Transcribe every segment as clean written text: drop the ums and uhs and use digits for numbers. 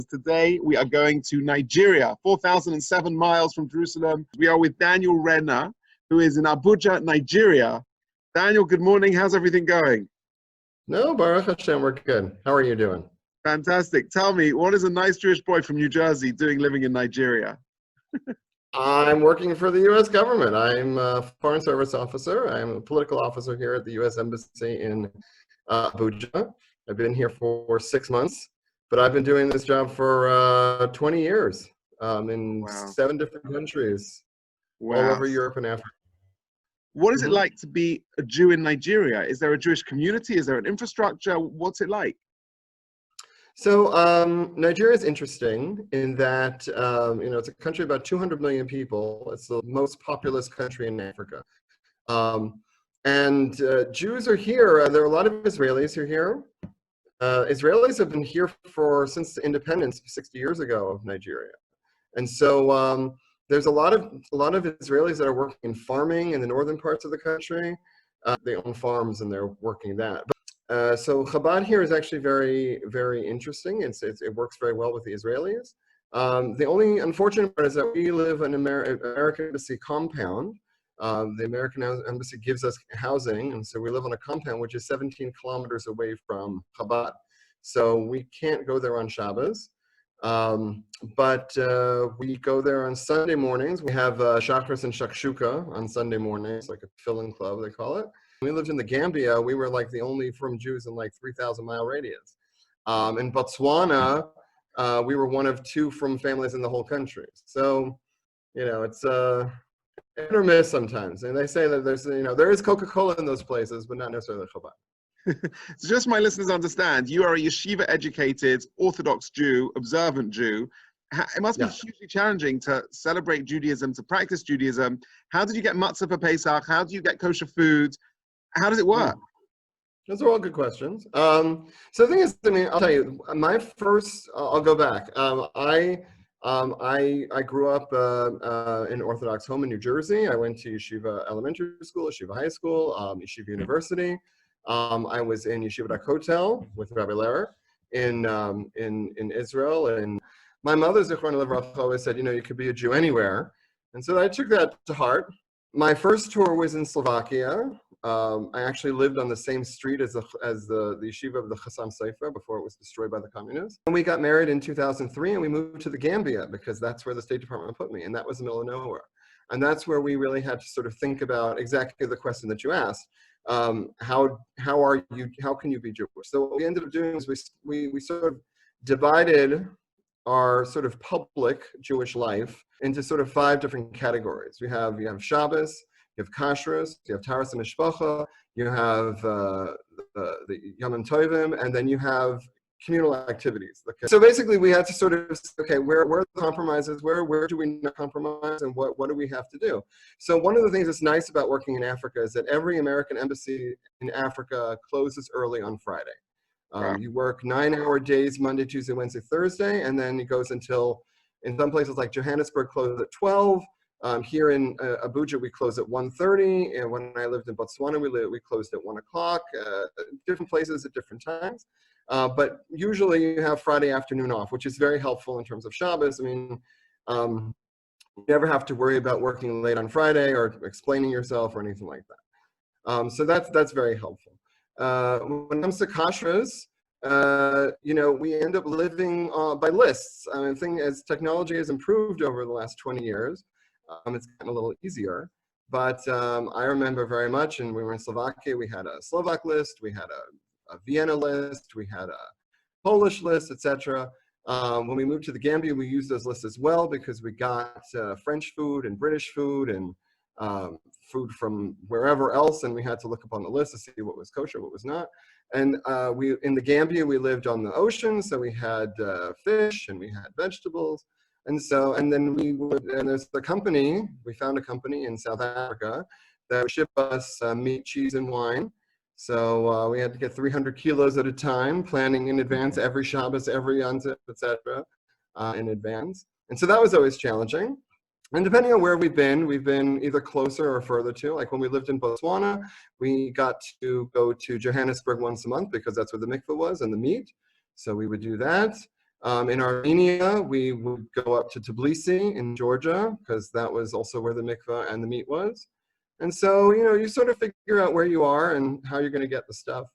Today we are going to Nigeria, 4,007 miles from Jerusalem. We are with Daniel Renna, who is in Abuja, Nigeria. Daniel, good morning. How's everything going? No, Baruch Hashem, we're good. How are you doing? Fantastic. Tell me, what is a nice Jewish boy from New Jersey doing living in Nigeria? I'm working for the U.S. government. I'm a foreign service officer. I'm a political officer here at the U.S. Embassy in Abuja. I've been here for 6 months, but I've been doing this job for 20 years in 7 different countries all over Europe and Africa. What is it like to be a Jew in Nigeria? Is there a Jewish community? Is there an infrastructure? What's it like? So Nigeria is interesting in that it's a country of about 200 million people. It's the most populous country in Africa. Jews are here. There are a lot of Israelis who are here. Israelis have been here since the independence 60 years ago of Nigeria. And so there's a lot of Israelis that are working in farming in the northern parts of the country. They own farms and they're working that. So Chabad here is actually very, very interesting. It works very well with the Israelis. The only unfortunate part is that we live in an American embassy compound. The American embassy gives us housing, and so we live on a compound which is 17 kilometers away from Chabad. So we can't go there on Shabbos. But we go there on Sunday mornings. We have Shachris and Shakshuka on Sunday mornings, like a fill-in club, they call it. When we lived in the Gambia, we were like the only from Jews in like 3,000-mile radius. In Botswana, we were one of 2 from families in the whole country. So, it's hit or miss sometimes. And they say that there is Coca-Cola in those places, but not necessarily Chabad. So just my listeners understand, you are a yeshiva-educated, Orthodox Jew, observant Jew. It must be hugely challenging to celebrate Judaism, to practice Judaism. How did you get matzah for Pesach? How do you get kosher food? How does it work? Those are all good questions. So the thing is, I'll tell you, I'll go back. I grew up in an Orthodox home in New Jersey. I went to Yeshiva Elementary School, Yeshiva High School, Yeshiva University. I was in Yeshiva Hotel with Rabbi Lehrer in Israel. And my mother, Zichrona Livracha, always said, you could be a Jew anywhere. And so I took that to heart. My first tour was in Slovakia. I actually lived on the same street as the yeshiva of the Chassam Sofer before it was destroyed by the communists. And we got married in 2003 and we moved to the Gambia because that's where the State Department put me, and that was the middle of nowhere. And that's where we really had to sort of think about exactly the question that you asked. How can you be Jewish? So what we ended up doing is we sort of divided our sort of public Jewish life into sort of 5 different categories. You have Shabbos, you have kashrus, you have taras mishpacha, you have the Yomim Tovim, and then you have communal activities. Okay. So basically, we had to sort of say, okay, where are the compromises? Where do we not compromise, and what do we have to do? So one of the things that's nice about working in Africa is that every American embassy in Africa closes early on Friday. You work 9-hour days, Monday, Tuesday, Wednesday, Thursday, and then it goes until, in some places like Johannesburg, close at 12. Here in Abuja, we close at 1:30, and when I lived in Botswana, we closed at 1 o'clock. Different places at different times, but usually you have Friday afternoon off, which is very helpful in terms of Shabbos. You never have to worry about working late on Friday or explaining yourself or anything like that. So that's very helpful. When it comes to kashrus, we end up living by lists. As technology has improved over the last 20 years. It's gotten a little easier, but I remember very much, and we were in Slovakia, we had a Slovak list, we had a Vienna list, we had a Polish list, etc. When we moved to the Gambia, we used those lists as well because we got French food and British food and food from wherever else, and we had to look up on the list to see what was kosher, what was not. And in the Gambia, we lived on the ocean, so we had fish and we had vegetables. And there's a company, we found a company in South Africa that would ship us meat, cheese, and wine. So we had to get 300 kilos at a time, planning in advance every Shabbos, every Yontif, etc. In advance. And so that was always challenging. And depending on where we've been either closer or further to. Like when we lived in Botswana, we got to go to Johannesburg once a month because that's where the mikveh was and the meat. So we would do that. In Armenia, we would go up to Tbilisi in Georgia, because that was also where the mikveh and the meet was. And so, you sort of figure out where you are and how you're going to get the stuff.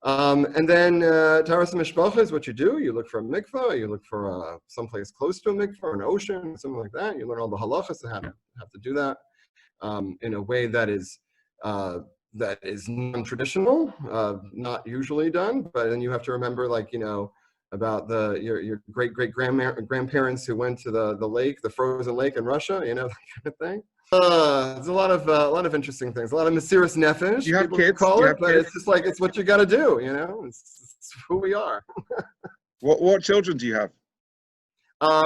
And then Taras Mishpacha is what you do. You look for a mikveh, you look for someplace close to a mikveh, an ocean, something like that. You learn all the halachas and how to do that in a way that is non-traditional, not usually done. But then you have to remember, like, about your great-great-grandparents who went to the lake, the frozen lake in Russia, that kind of thing. There's a lot of interesting things, a lot of Mesiras Nefesh, You have people kids? call You it, have but kids? it's just like, it's what you got to do, it's who we are. What children do you have?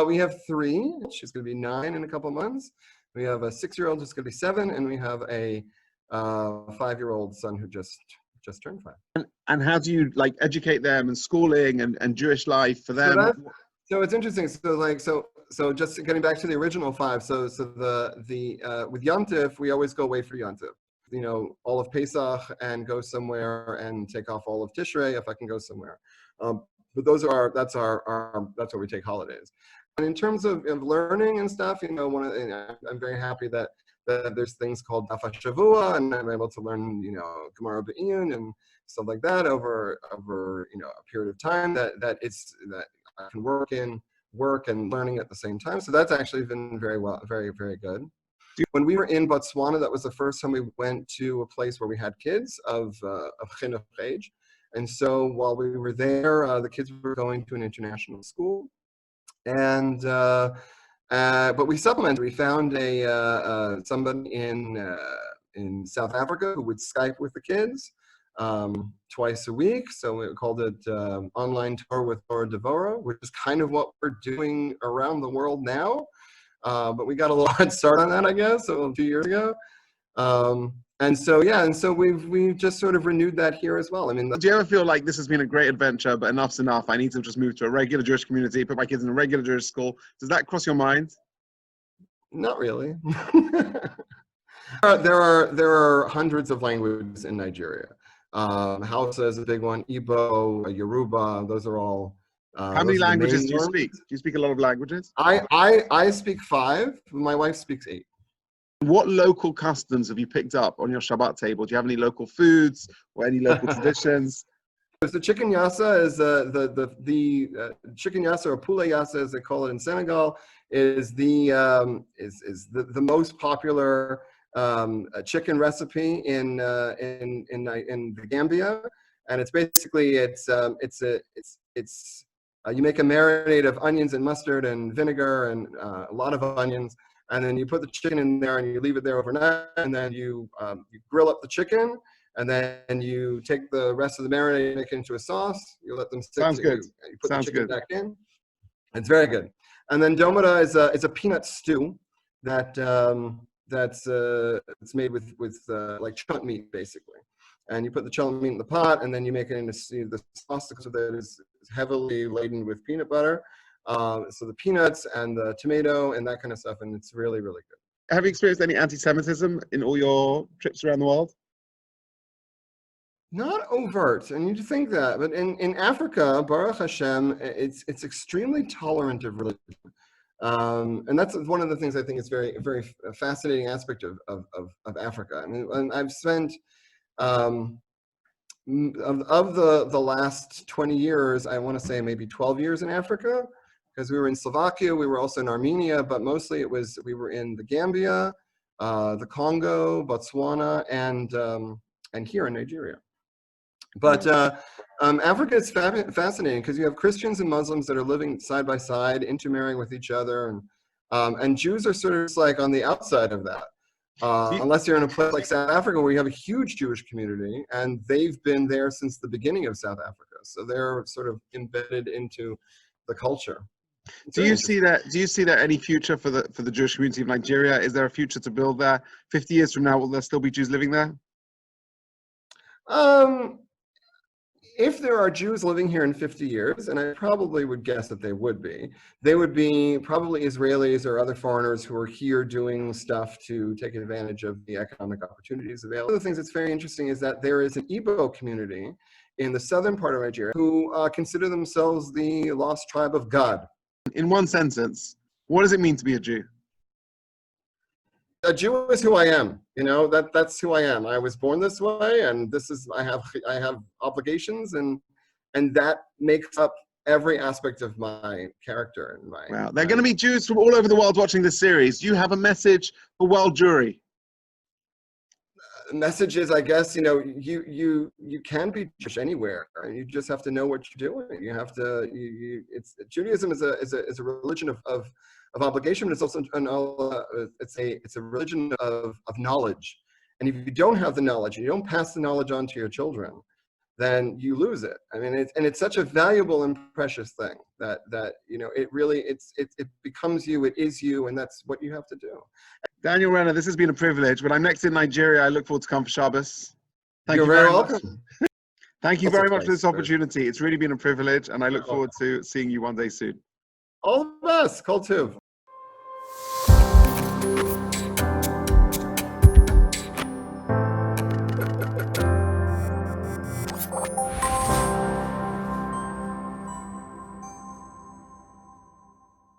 We have 3. She's going to be 9 in a couple months. We have a 6-year-old who's going to be 7, and we have a 5-year-old son who just turned 5. And how do you educate them and schooling and Jewish life for them? So it's interesting. So just getting back to the original 5. So with Yom Tov, we always go away for Yom Tov. All of Pesach, and go somewhere, and take off all of Tishrei if I can go somewhere. But that's where we take holidays. And in terms of learning and stuff, I'm very happy that there's things called Daf HaShavua, and I'm able to learn, Gemara Be'iyun and stuff like that over a period of time that I can work and learning at the same time. So that's actually been very very good. When we were in Botswana, that was the first time we went to a place where we had kids of chinuch age. And so while we were there, the kids were going to an international school, and but we supplemented. We found somebody in South Africa who would Skype with the kids twice a week. So we called it Online Tour with Dora Devora, which is kind of what we're doing around the world now. But we got a lot start on that, I guess, a 2 years ago. And so we've just sort of renewed that here as well. I mean, do you ever feel like this has been a great adventure, but enough's enough? I need to just move to a regular Jewish community, put my kids in a regular Jewish school. Does that cross your mind? Not really. There are hundreds of languages in Nigeria. Hausa is a big one. Igbo, Yoruba. Those are all. How many languages do you speak? Do you speak a lot of languages? I speak 5. My wife speaks 8. What local customs have you picked up on your Shabbat table? Do you have any local foods or any local traditions? So chicken yassa is the chicken yassa, or poulet yassa as they call it in Senegal, is the most popular chicken recipe in the Gambia, and it's basically you make a marinade of onions and mustard and vinegar and a lot of onions. And then you put the chicken in there and you leave it there overnight, and then you grill up the chicken, and then you take the rest of the marinade, make it into a sauce. You let them sit. Sounds good. You put Sounds the chicken good. back in. It's very good. And then domada is a peanut stew that's it's made with like chunt meat basically. And you put the chunt meat in the pot, and then you make it into the sauce that is heavily laden with peanut butter. So the peanuts and the tomato and that kind of stuff, and it's really, really good. Have you experienced any anti-Semitism in all your trips around the world? Not overt, and you'd think that, but in Africa, Baruch Hashem, it's extremely tolerant of religion, and that's one of the things I think is very, very fascinating aspect of Africa. I mean, and I've spent of the last 20 years, I want to say maybe 12 years in Africa. Because we were in Slovakia, we were also in Armenia, but mostly we were in the Gambia, the Congo, Botswana, and here in Nigeria. But Africa is fascinating because you have Christians and Muslims that are living side by side, intermarrying with each other, and Jews are sort of like on the outside of that. Unless you're in a place like South Africa where you have a huge Jewish community, and they've been there since the beginning of South Africa, so they're sort of embedded into the culture. Do you see that any future for the Jewish community of Nigeria? Is there a future to build there? 50 years from now, will there still be Jews living there? If there are Jews living here in 50 years, and I probably would guess that they would be probably Israelis or other foreigners who are here doing stuff to take advantage of the economic opportunities available. One of the things that's very interesting is that there is an Igbo community in the southern part of Nigeria who consider themselves the lost tribe of God. In one sentence, what does it mean to be a Jew? A Jew is who I am. You know, that's who I am. I was born this way, and this is I have obligations, and that makes up every aspect of my character and my. Wow, they're going to be Jews from all over the world watching this series. You have a message for world Jewry. Messages, I guess, you know, you can be Jewish anywhere. You just have to know what you're doing. You have to. It's Judaism is a religion of obligation, but it's also it's a religion of knowledge. And if you don't have the knowledge, you don't pass the knowledge on to your children, then you lose it. I mean, it's such a valuable and precious thing that you know, it really it becomes you, it is you, and that's what you have to do. Daniel Renna, this has been a privilege. When I'm next in Nigeria, I look forward to come for Shabbos. Thank you very welcome. Thank you very much for this opportunity. It's really been a privilege, and I look forward to seeing you one day soon. All the best. Kol Tuv.